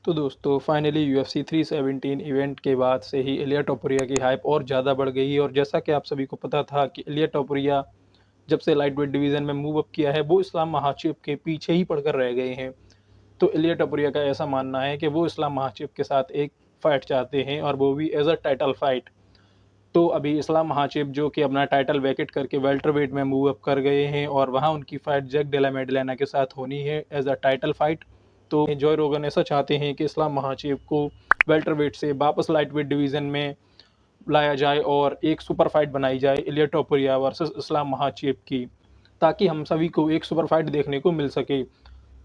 तो दोस्तों finally UFC 317 event के बाद से ही इलिया टोपुरिया की हाइप और ज़्यादा बढ़ गई है। और जैसा कि आप सभी को पता था कि इलिया टोपुरिया जब से लाइट वेट डिवीज़न में मूव अप किया है, वो इस्लाम महाचेव के पीछे ही पड़कर रह गए हैं। तो इलिया टोपुरिया का ऐसा मानना है कि वो इस्लाम महाचेव के साथ एक फ़ाइट चाहते हैं, और वो भी एज अ टाइटल फ़ाइट। तो अभी इस्लाम महाचेव जो कि अपना टाइटल वैकेट करके वेल्टरवेट में मूव अप कर गए हैं, और वहाँ उनकी फ़ाइट जैक डेला मेडलेना के साथ होनी है एज अ टाइटल फ़ाइट। तो जॉय रोगन ऐसा चाहते हैं कि इस्लाम महाचेव को वेल्टरवेट से वापस लाइट वेट डिवीज़न में लाया जाए और एक सुपर फाइट बनाई जाए इलिया टोपुरिया वर्सेस इस्लाम महाचेव की, ताकि हम सभी को एक सुपर फाइट देखने को मिल सके।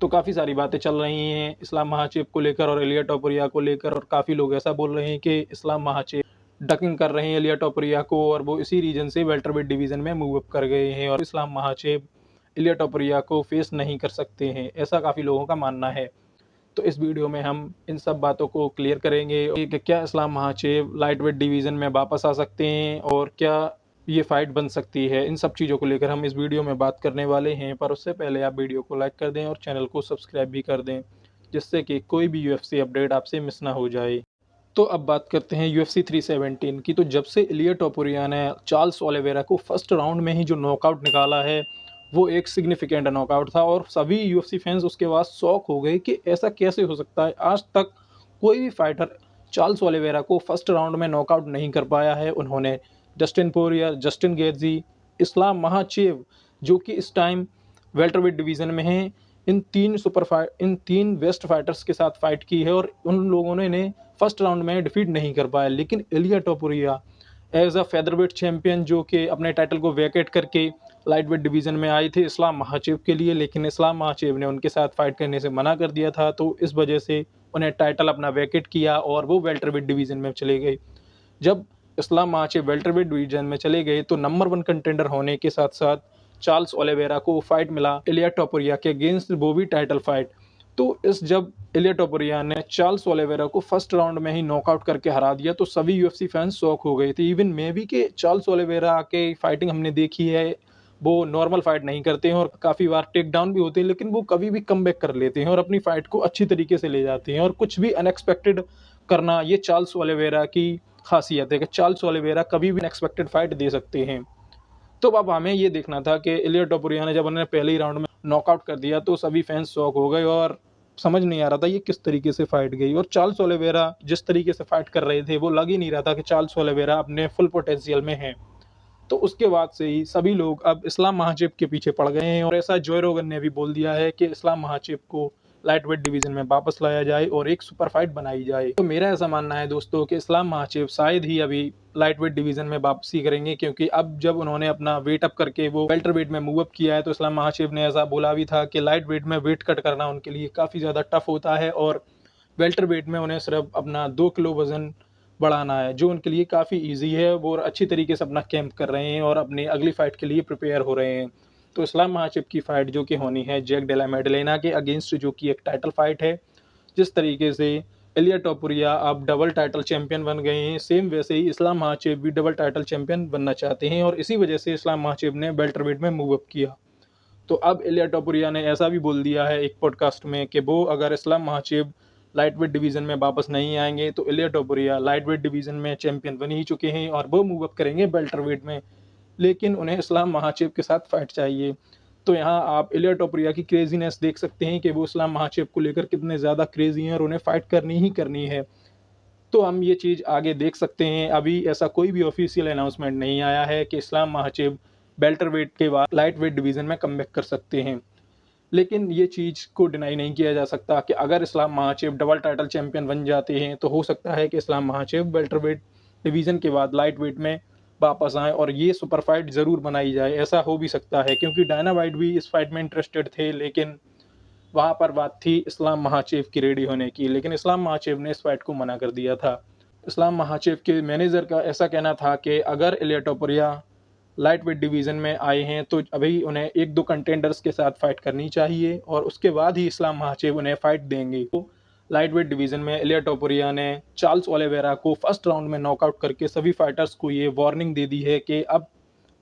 तो काफ़ी सारी बातें चल रही हैं इस्लाम महाचेव को लेकर और इलिया टोपुरिया को लेकर, और काफ़ी लोग ऐसा बोल रहे हैं कि इस्लाम महाचेव डकिंग कर रहे हैं इलिया टोपुरिया को, और वो इसी रीजन से वेल्टरवेट डिवीज़न में मूव अप कर गए हैं, और इस्लाम महाचेव इलिया टोपुरिया को फेस नहीं कर सकते हैं, ऐसा काफ़ी लोगों का मानना है। तो इस वीडियो में हम इन सब बातों को क्लियर करेंगे कि क्या इस्लाम महाचेव लाइट वेट डिवीज़न में वापस आ सकते हैं, और क्या ये फाइट बन सकती है। इन सब चीज़ों को लेकर हम इस वीडियो में बात करने वाले हैं, पर उससे पहले आप वीडियो को लाइक कर दें और चैनल को सब्सक्राइब भी कर दें, जिससे कि कोई भी UFC अपडेट आपसे मिस ना हो जाए। तो अब बात करते हैं UFC 317 की। तो जब से इलिया टोपुरिया ने चार्ल्स ओलिवेरा को फर्स्ट राउंड में ही जो नॉकआउट निकाला है, वो एक सिग्निफिकेंट नॉकआउट था, और सभी UFC फैंस उसके बाद शॉक हो गए कि ऐसा कैसे हो सकता है। आज तक कोई भी फाइटर चार्ल्स ओलिवेरा को फर्स्ट राउंड में नॉकआउट नहीं कर पाया है। उन्होंने डस्टिन पोरियर, जस्टिन गेजी, इस्लाम महाचेव जो कि इस टाइम वेल्टरवेट डिवीज़न में हैं, इन तीन बेस्ट फाइटर्स के साथ फाइट की है, और उन लोगों ने इन्हें फर्स्ट राउंड में डिफीट नहीं कर पाया। लेकिन Ilia Topuria as a featherweight champion जो कि अपने टाइटल को वैकेट करके लाइट वेट डिवीज़न में आए थे इस्लाम महाचेव के लिए, लेकिन इस्लाम महाचेव ने उनके साथ फाइट करने से मना कर दिया था। तो इस वजह से उन्हें टाइटल अपना वैकेट किया और वो वेल्टरवेट डिवीज़न में चले गए। जब इस्लाम महाचेव वेल्टरवेट डिवीज़न में चले गए तो नंबर 1 कंटेंडर होने के साथ-साथ चार्ल्स ओलिवेरा को फाइट मिला इलिया टोपुरिया के अगेंस्ट, वो भी टाइटल फाइट। तो जब इलिया टोपुरिया ने चार्ल्स ओलिवेरा को फर्स्ट राउंड में ही नॉकआउट करके हरा दिया, तो सभी UFC फैंस शॉक हो गए थे। इवन मैं भी कि चार्ल्स ओलिवेरा के फाइटिंग हमने देखी है, वो नॉर्मल फाइट नहीं करते हैं और काफ़ी बार टेक डाउन भी होते हैं, लेकिन वो कभी भी कमबैक कर लेते हैं और अपनी फाइट को अच्छी तरीके से ले जाते हैं, और कुछ भी अनएक्सपेक्टेड करना ये चार्ल्स ओलिवेरा की खासियत है कि चार्ल्स ओलिवेरा कभी भी अनएक्सपेक्टेड फाइट दे सकते हैं। तो अब हमें ये देखना था कि इलिया टोपुरिया ने जब उन्हें पहले ही राउंड में नॉकआउट कर दिया, तो सभी फैंस शॉक हो गए और समझ नहीं आ रहा था ये किस तरीके से फाइट गई। और चार्ल्स ओलिवेरा जिस तरीके से फाइट कर रहे थे, वो लग ही नहीं रहा था कि चार्ल्स ओलिवेरा अपने फुल पोटेंशियल में हैं। तो उसके बाद से ही सभी लोग अब इस्लाम महाचेव के पीछे पड़ गए हैं, और ऐसा जॉय रोगन ने भी बोल दिया है कि इस्लाम महाचेव को लाइट वेट डिवीज़न में वापस लाया जाए और एक सुपर फाइट बनाई जाए। तो मेरा ऐसा मानना है दोस्तों कि इस्लाम महाचेव शायद ही अभी लाइट वेट डिवीज़न में वापसी करेंगे, क्योंकि अब जब उन्होंने अपना वेट अप करके वो वेल्टर वेट में मूव अप किया है, तो इस्लाम महाचेव ने ऐसा बोला भी था कि लाइट वेट में वेट कट करना उनके लिए काफ़ी ज़्यादा टफ होता है, और वेल्टर वेट में उन्हें सिर्फ अपना 2 किलो वज़न बढ़ाना है, जो उनके लिए काफ़ी ईज़ी है। वो अच्छी तरीके से अपना कैंप कर रहे हैं और अपनी अगली फ़ाइट के लिए प्रिपेयर हो रहे हैं। तो इस्लाम महाचेव की फ़ाइट जो कि होनी है जैक डेला मेडलेना के अगेंस्ट, जो कि एक टाइटल फ़ाइट है। जिस तरीके से इलिया टोपुरिया अब डबल टाइटल चैंपियन बन गए हैं, सेम वैसे ही इस्लाम महाचेव भी डबल टाइटल चैंपियन बनना चाहते हैं, और इसी वजह से इस्लाम महाचेव ने वेल्टरवेट में मूव अप किया। तो अब इलिया टोपुरिया ने ऐसा भी बोल दिया है एक पॉडकास्ट में कि वो अगर इस्लाम महाचेव लाइट वेट डिवीज़न में वापस नहीं आएंगे, तो इलिया टोपुरिया लाइट वेट डिवीज़न में चैंपियन बन ही चुके हैं और वो मूव अप करेंगे वेल्टरवेट में, लेकिन उन्हें इस्लाम महाचेव के साथ फाइट चाहिए। तो यहाँ आप इलिया टोपुरिया की क्रेजीनेस देख सकते हैं कि वो इस्लाम महाचेव को लेकर कितने ज़्यादा क्रेजी हैं और उन्हें फाइट करनी ही करनी है। तो हम ये चीज़ आगे देख सकते हैं। अभी ऐसा कोई भी ऑफिशियल अनाउंसमेंट नहीं आया है कि इस्लाम महाचेव वेल्टरवेट के बाद लाइट वेट डिवीज़न में कमबैक कर सकते हैं। लेकिन ये चीज़ को डिनाई नहीं किया जा सकता कि अगर इस्लाम महाचेव डबल टाइटल चैंपियन बन जाते हैं, तो हो सकता है कि इस्लाम महाचेव वेल्टरवेट डिवीज़न के बाद लाइट वेट में वापस आएँ और ये सुपर फाइट ज़रूर बनाई जाए। ऐसा हो भी सकता है, क्योंकि डायना वाइट भी इस फाइट में इंटरेस्टेड थे, लेकिन वहाँ पर बात थी इस्लाम महाचेव की रेडी होने की, लेकिन इस्लाम महाचेव ने इस फाइट को मना कर दिया था। इस्लाम महाचेव के मैनेजर का ऐसा कहना था कि अगर इलिया टोपुरिया लाइट वेट डिवीज़न में आए हैं, तो अभी उन्हें 1-2 कंटेंडर्स के साथ फाइट करनी चाहिए, और उसके बाद ही इस्लाम महाचेव उन्हें फाइट देंगे। तो लाइट वेट डिवीज़न में इलिया टोपुरिया ने चार्ल्स ओलिवेरा को फर्स्ट राउंड में नॉकआउट करके सभी फाइटर्स को ये वार्निंग दे दी है कि अब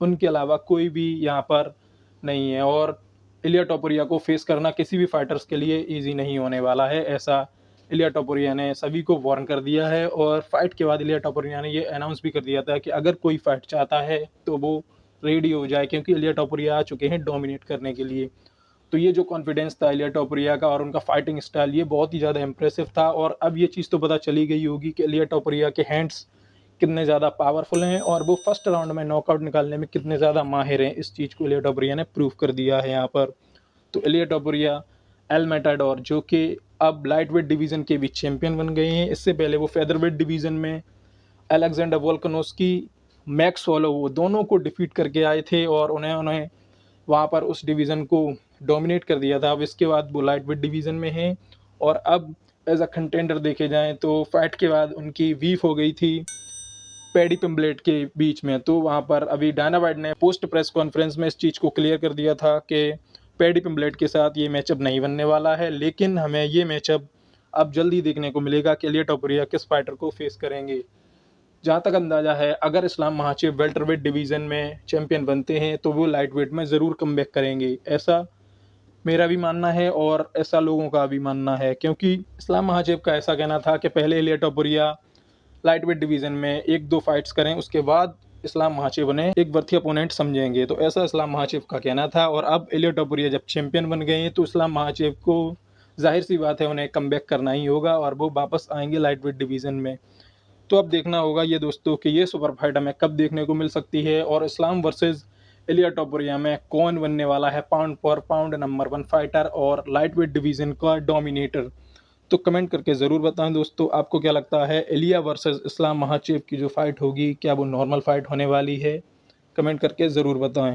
उनके अलावा कोई भी यहाँ पर नहीं है, और इलिया टोपुरिया को फेस करना किसी भी फाइटर्स के लिए ईजी नहीं होने वाला है, ऐसा इलिया टोपुरिया ने सभी को वार्न कर दिया है और फाइट के बाद इलिया टोपुरिया ने ये अनाउंस भी कर दिया था कि अगर कोई फाइट चाहता है तो वो रेडी हो जाए, क्योंकि इलिया टोपुरिया आ चुके हैं डोमिनेट करने के लिए। तो ये जो कॉन्फिडेंस था इलिया टोपुरिया का और उनका फाइटिंग स्टाइल, ये बहुत ही ज़्यादा इंप्रेसिव था। और अब ये चीज़ तो पता चली गई होगी कि इलिया टोपुरिया के हैंड्स कितने ज़्यादा पावरफुल हैं और वो फर्स्ट राउंड में नॉकआउट निकालने में कितने ज़्यादा माहिर हैं। इस चीज़ को इलिया टोपुरिया ने प्रूव कर दिया है यहाँ पर। तो इलिया टोपुरिया एल मैटाडोर, जो कि अब लाइटवेट डिवीज़न के भी चैंपियन बन गए हैं। इससे पहले वो फेदरवेट डिवीज़न में अलेक्जेंडर वोल्कानोस्की, मैक्स होलोवू दोनों को डिफीट करके आए थे और उन्हें वहाँ पर उस डिवीज़न को डोमिनेट कर दिया था। अब इसके बाद वो लाइटवेट डिवीज़न में हैं और अब एज अ कंटेंडर देखे जाएँ तो फाइट के बाद उनकी बीफ हो गई थी पैडी पिम्बलेट के बीच में। तो वहाँ पर अभी डायना वाइट ने पोस्ट प्रेस कॉन्फ्रेंस में इस चीज़ को क्लियर कर दिया था कि पैडी पिम्बलेट के साथ ये मैचअप नहीं बनने वाला है, लेकिन हमें ये मैचअप अब जल्दी देखने को मिलेगा कि इलिया टोपुरिया किस फाइटर को फेस करेंगे। जहाँ तक अंदाज़ा है, अगर इस्लाम महाचेव वेल्टरवेट डिवीज़न में चैंपियन बनते हैं तो वो लाइटवेट में ज़रूर कमबैक करेंगे। ऐसा मेरा भी मानना है और ऐसा लोगों का भी मानना है, क्योंकि इस्लाम महाचेव का ऐसा कहना था कि पहले इलिया टोपुरिया लाइटवेट डिवीज़न में 1-2 फाइट्स करें, उसके बाद इस्लाम महाचेव उन्हें एक बर्थी अपोनेंट समझेंगे। तो ऐसा इस्लाम महाचेव का कहना था और अब इलिया टोपुरिया जब चैंपियन बन गए हैं तो इस्लाम महाचेव को ज़ाहिर सी बात है उन्हें कमबैक करना ही होगा और वो वापस आएंगे लाइटवेट डिवीज़न में। तो अब देखना होगा ये दोस्तों कि ये सुपर फाइट हमें कब देखने को मिल सकती है और इस्लाम वर्सेस इलिया टोपुरिया में कौन बनने वाला है pound for pound number 1 fighter और लाइटवेट डिवीज़न का डोमिनेटर। तो कमेंट करके ज़रूर बताएं दोस्तों, आपको क्या लगता है इलिया वर्सेस इस्लाम महाचेव की जो फाइट होगी क्या वो नॉर्मल फाइट होने वाली है? कमेंट करके ज़रूर बताएं।